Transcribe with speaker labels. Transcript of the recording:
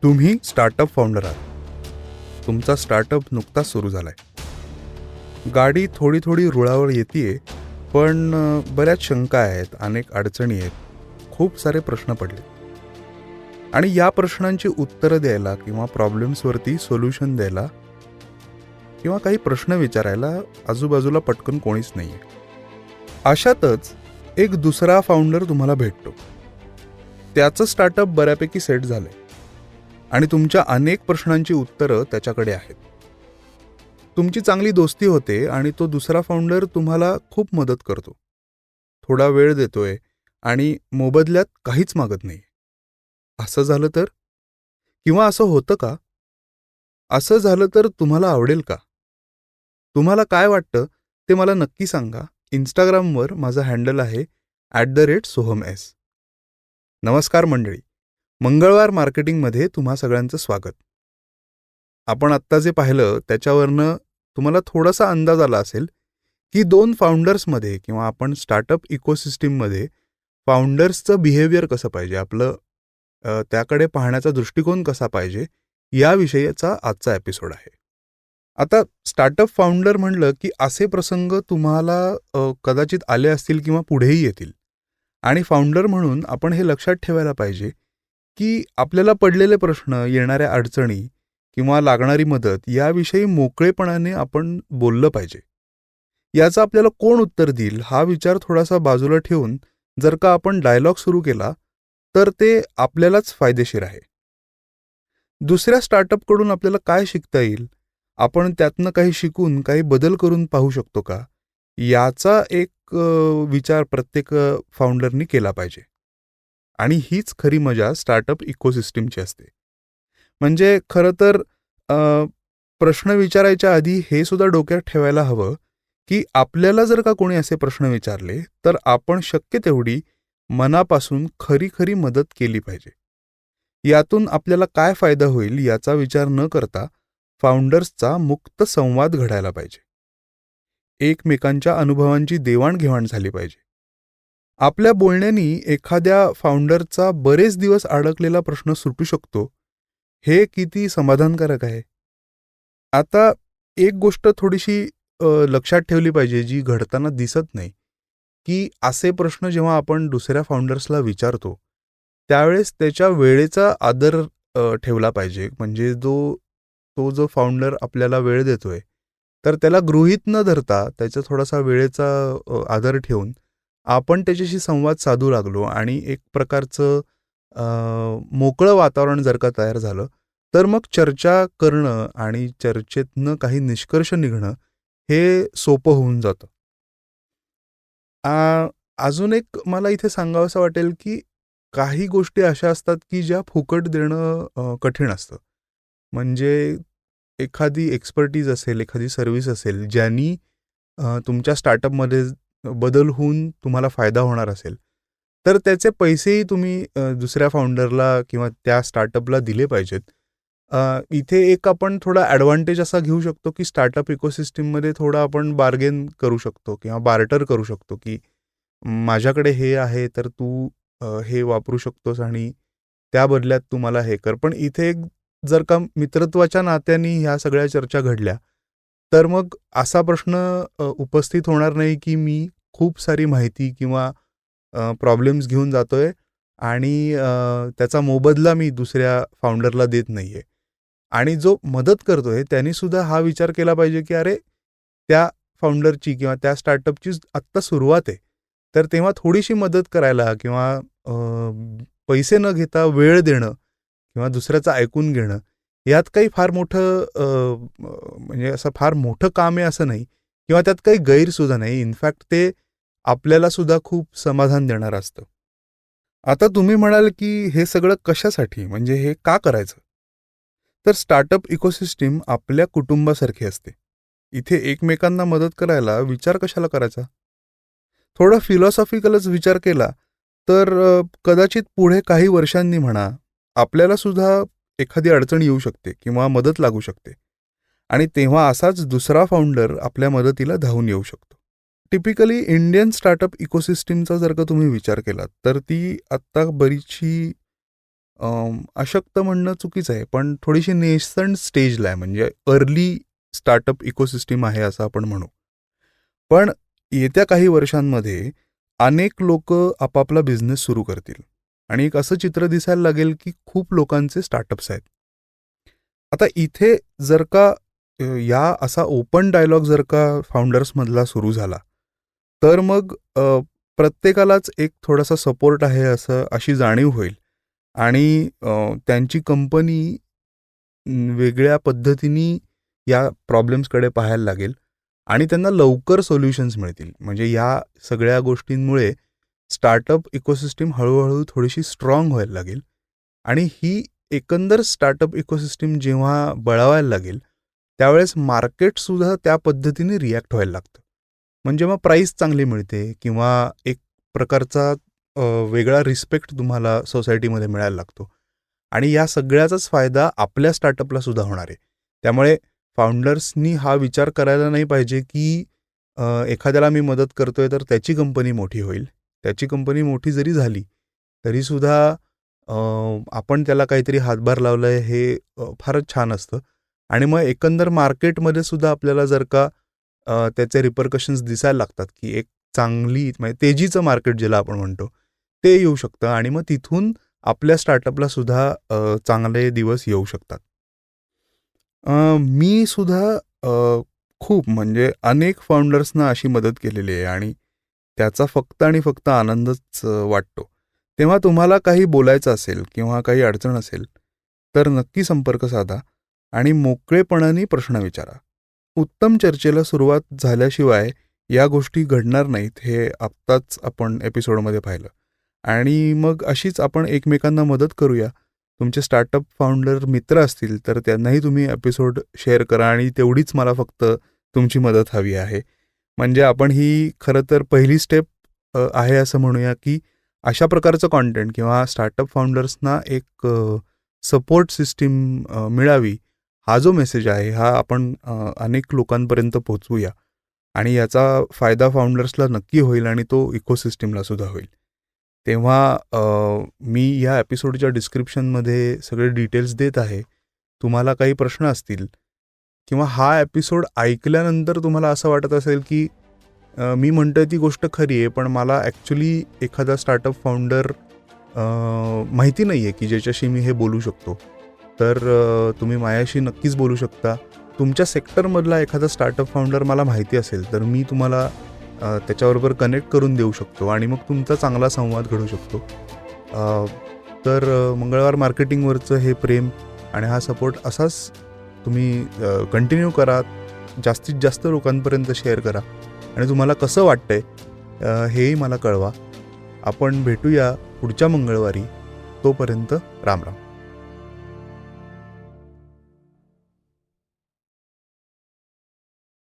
Speaker 1: तुम्ही startup founder आहात. तुमचा स्टार्टअप नुकताच सुरू झालाय. गाडी थोडी थोडी रुळावर येतेय, पण बऱ्याच शंका आहेत, अनेक अडचणी आहेत, खूप सारे प्रश्न पडले. आणि या प्रश्नांची उत्तरं द्यायला किंवा प्रॉब्लेम्सवरती सोल्युशन द्यायला किंवा काही प्रश्न विचारायला आजूबाजूला पटकन कोणीच नाहीये. अशातच एक दुसरा फाउंडर तुम्हाला भेटतो. त्याचं स्टार्टअप बऱ्यापैकी सेट झालंय आणि तुमच्या अनेक प्रश्नांची उत्तरं त्याच्याकडे आहेत. तुमची चांगली दोस्ती होते आणि तो दुसरा फाउंडर तुम्हाला खूप मदत करतो, थोडा वेळ देतोय आणि मोबदल्यात काहीच मागत नाही. असं झालं तर? किंवा असं होतं का? असं झालं तर तुम्हाला आवडेल का? तुम्हाला काय वाटतं ते मला नक्की सांगा. इंस्टाग्रामवर माझं हँडल आहे @sohams. नमस्कार मंडळी, मंगळवार मार्केटिंगमध्ये तुम्हा सगळ्यांचं स्वागत. आपण आत्ता जे पाहिलं त्याच्यावरनं तुम्हाला थोडासा अंदाज आला असेल की दोन फाउंडर्समध्ये किंवा आपण स्टार्टअप इकोसिस्टीममध्ये फाउंडर्सचं बिहेवियर कसं पाहिजे, आपलं त्याकडे पाहण्याचा दृष्टिकोन कसा पाहिजे, याविषयीचा आजचा एपिसोड आहे. आता स्टार्टअप फाउंडर म्हणलं की असे प्रसंग तुम्हाला कदाचित आले असतील किंवा पुढेही येतील. आणि फाउंडर म्हणून आपण हे लक्षात ठेवायला पाहिजे की आपल्याला पडलेले प्रश्न, येणाऱ्या अडचणी किंवा लागणारी मदत याविषयी मोकळेपणाने आपण बोललं पाहिजे. याचं आपल्याला कोण उत्तर देईल हा विचार थोडासा बाजूला ठेवून जर का आपण डायलॉग सुरू केला तर ते आपल्यालाच फायदेशीर आहे. दुसऱ्या स्टार्टअपकडून आपल्याला काय शिकता येईल, आपण त्यातनं काही शिकून काही बदल करून पाहू शकतो का, याचा एक विचार प्रत्येक फाउंडरनी केला पाहिजे. आणि हीच खरी मजा स्टार्टअप इकोसिस्टीमची असते. म्हणजे खरं तर प्रश्न विचारायच्या आधी हे सुद्धा डोक्यात ठेवायला हवं की आपल्याला जर का कोणी असे प्रश्न विचारले तर आपण शक्य तेवढी मनापासून खरी खरी मदत केली पाहिजे. यातून आपल्याला काय फायदा होईल याचा विचार न करता फाउंडर्सचा मुक्त संवाद घडायला पाहिजे. एकमेकांच्या अनुभवांची देवाणघेवाण झाली पाहिजे. आपल्या बोलण्यानी एखाद्या फाउंडरचा बरेच दिवस अडकलेला प्रश्न सुटू शकतो, हे किती समाधानकारक आहे. आता एक गोष्ट थोडीशी लक्षात ठेवली पाहिजे जी घडताना दिसत नाही, की असे प्रश्न जेव्हा आपण दुसऱ्या फाउंडर्सला विचारतो त्यावेळेस त्याच्या वेळेचा आदर ठेवला पाहिजे. म्हणजे तो जो फाउंडर आपल्याला वेळ देतोय तर त्याला गृहीत न धरता त्याचा थोडासा वेळेचा आदर ठेवून आपण त्याच्याशी संवाद साधू लागलो आणि एक प्रकारचं मोकळं वातावरण जर का तयार झालं तर मग चर्चा करणं आणि चर्चेतनं काही निष्कर्ष निघणं हे सोपं होऊन जातं. अजून एक मला इथे सांगावंसं वाटेल की काही गोष्टी अशा असतात की ज्या फुकट देणं कठीण असतं. म्हणजे एखादी एक्सपर्टीज असेल, एखादी सर्व्हिस असेल ज्यांनी तुमच्या स्टार्टअपमध्ये बदल होऊन तुम्हाला फायदा होणार असेल तर त्याचे पैसेही तुम्ही दुसऱ्या फाउंडरला किंवा त्या स्टार्टअपला दिले पाहिजेत. इथे एक आपण थोडा ॲडव्हान्टेज असा घेऊ शकतो की स्टार्टअप इकोसिस्टीममध्ये थोडं आपण बार्गेन करू शकतो किंवा बार्टर करू शकतो की माझ्याकडे हे आहे तर तू हे वापरू शकतोस आणि त्या बदल्यात तू मला हे कर. पण इथे एक जर का मित्रत्वाच्या नात्याने ह्या सगळ्या चर्चा घडल्या तर मग असा प्रश्न उपस्थित होणार नाही की मी खूप सारी माहिती किंवा प्रॉब्लेम्स घेऊन जातोय आणि त्याचा मोबदला मी दुसऱ्या फाउंडरला देत नाहीये. आणि जो मदत करतोय त्यांनी सुद्धा हा विचार केला पाहिजे की अरे त्या फाउंडरची किंवा त्या स्टार्टअपची आत्ता सुरुवात आहे, तर तेव्हा थोडीशी मदत करायला किंवा पैसे न घेता वेळ देणं किंवा दुसऱ्याचं ऐकून घेणं यात काही फार मोठं म्हणजे असं फार मोठं काम आहे असं नाही किंवा त्यात काही गैरसुद्धा नाही. इनफॅक्ट ते आपल्याला सुद्धा खूप समाधान देणारं असतं. आता तुम्ही म्हणाल की हे सगळं कशासाठी, म्हणजे हे का करायचं? तर स्टार्टअप इकोसिस्टीम आपल्या कुटुंबासारखी असते. इथे एकमेकांना मदत करायला विचार कशाला करायचा? थोडा फिलॉसॉफिकलच विचार केला तर कदाचित पुढे काही वर्षांनी म्हणा आपल्याला सुद्धा एखादी अडचण येऊ शकते किंवा मदत लागू शकते आणि तेव्हा असाच दुसरा फाउंडर आपल्या मदतीला धावून येऊ शकतो. टिपिकली इंडियन स्टार्टअप इकोसिस्टीमचा जर का तुम्ही विचार केलात तर ती आत्ता बरीचशी अशक्त म्हणणं चुकीचं आहे, पण थोडीशी नेसंट स्टेजला आहे, म्हणजे अर्ली स्टार्टअप इकोसिस्टीम आहे असं आपण म्हणू. पण येत्या काही वर्षांमध्ये अनेक लोक आपापला बिझनेस सुरू करतील आणि एक असं चित्र दिसायला लागेल की खूप लोकांचे स्टार्टअप्स आहेत. आता इथे जर का या असा ओपन डायलॉग जर का फाउंडर्समधला सुरू झाला, तर मग प्रत्येकालाच एक थोडासा सपोर्ट आहे अशी जाणीव होईल आणि त्यांची कंपनी वेगळ्या पद्धतीने या प्रॉब्लेम्सकडे पाहायला लागेल आणि त्यांना लवकर सोल्युशन्स मिळतील. म्हणजे या सगळ्या गोष्टींमुळे स्टार्टअप इकोसिस्टीम हळूहळू थोडीशी स्ट्रॉंग व्हायला लागेल आणि ही एकंदर स्टार्टअप इकोसिस्टीम जेव्हा बळावायला लागेल त्यावेळेस मार्केटसुद्धा त्या पद्धतीने रिॲक्ट व्हायला लागतं. म्हणजे मग प्राईस चांगली मिळते किंवा एक प्रकारचा वेगळा रिस्पेक्ट तुम्हाला सोसायटीमध्ये मिळायला लागतो आणि या सगळ्याचाच फायदा आपल्या स्टार्टअपला सुद्धा होणार आहे. त्यामुळे फाउंडर्सनी हा विचार करायला नाही पाहिजे की एखाद्याला मी मदत करतोय तर त्याची कंपनी मोठी होईल. त्याची कंपनी मोठी जरी झाली तरीसुद्धा आपण त्याला काहीतरी हातभार लावलाय हे फारच छान असतं आणि मग एकंदर मार्केटमध्ये सुद्धा आपल्याला जर का त्याचे रिपरकशन्स दिसायला लागतात की एक चांगली म्हणजे तेजीचं मार्केट ज्याला आपण म्हणतो ते येऊ शकतं आणि मग तिथून आपल्या स्टार्टअपला सुद्धा चांगले दिवस येऊ शकतात. मी सुद्धा खूप म्हणजे अनेक फाउंडर्सना अशी मदत केलेली आहे आणि त्याचा फक्त आणि फक्त आनंदच वाटतो. तेव्हा तुम्हाला काही बोलायचं असेल किंवा काही अडचण असेल तर नक्की संपर्क साधा आणि मोकळेपणाने प्रश्न विचारा. उत्तम चर्चेला सुरुवात झाल्याशिवाय या गोष्टी घडणार नाहीत हे आत्ताच आपण एपिसोडमध्ये पाहिलं आणि मग अशीच आपण एकमेकांना मदत करूया. तुमचे स्टार्टअप फाउंडर मित्र असतील तर त्यांनाही तुम्ही एपिसोड शेअर करा आणि तेवढीच मला फक्त तुमची मदत हवी आहे. म्हणजे आपण ही खरं तर पहिली स्टेप आहे असं म्हणूया की अशा प्रकारचं कॉन्टेंट किंवा स्टार्टअप फाउंडर्सना एक सपोर्ट सिस्टीम मिळावी हा जो मेसेज आहे हा आपण अनेक लोकांपर्यंत पोहोचवूया आणि याचा फायदा फाउंडर्सला नक्की होईल आणि तो इकोसिस्टीमला सुद्धा होईल. तेव्हा मी या एपिसोडच्या डिस्क्रिप्शनमध्ये सगळे डिटेल्स देत आहे. तुम्हाला काही प्रश्न असतील किंवा हा एपिसोड ऐकल्यानंतर तुम्हाला असं वाटत असेल की मी म्हणतोय ती गोष्ट खरी आहे पण मला ॲक्च्युली एखादा स्टार्टअप फाउंडर माहिती नाही आहे की ज्याच्याशी मी हे बोलू शकतो, तर तुम्ही माझ्याशी नक्कीच बोलू शकता. तुमच्या सेक्टरमधला एखादा स्टार्टअप फाउंडर मला माहिती असेल तर मी तुम्हाला त्याच्याबरोबर कनेक्ट करून देऊ शकतो आणि मग तुमचा चांगला संवाद घडू शकतो. तर मंगळवार मार्केटिंगवरचं हे प्रेम आणि हा सपोर्ट असाच तुम्ही कंटिन्यू करा. जास्तीत जास्त लोकांपर्यंत शेअर करा आणि तुम्हाला कसं वाटतंय हेही मला कळवा. आपण भेटूया पुढच्या मंगळवारी. तोपर्यंत राम राम.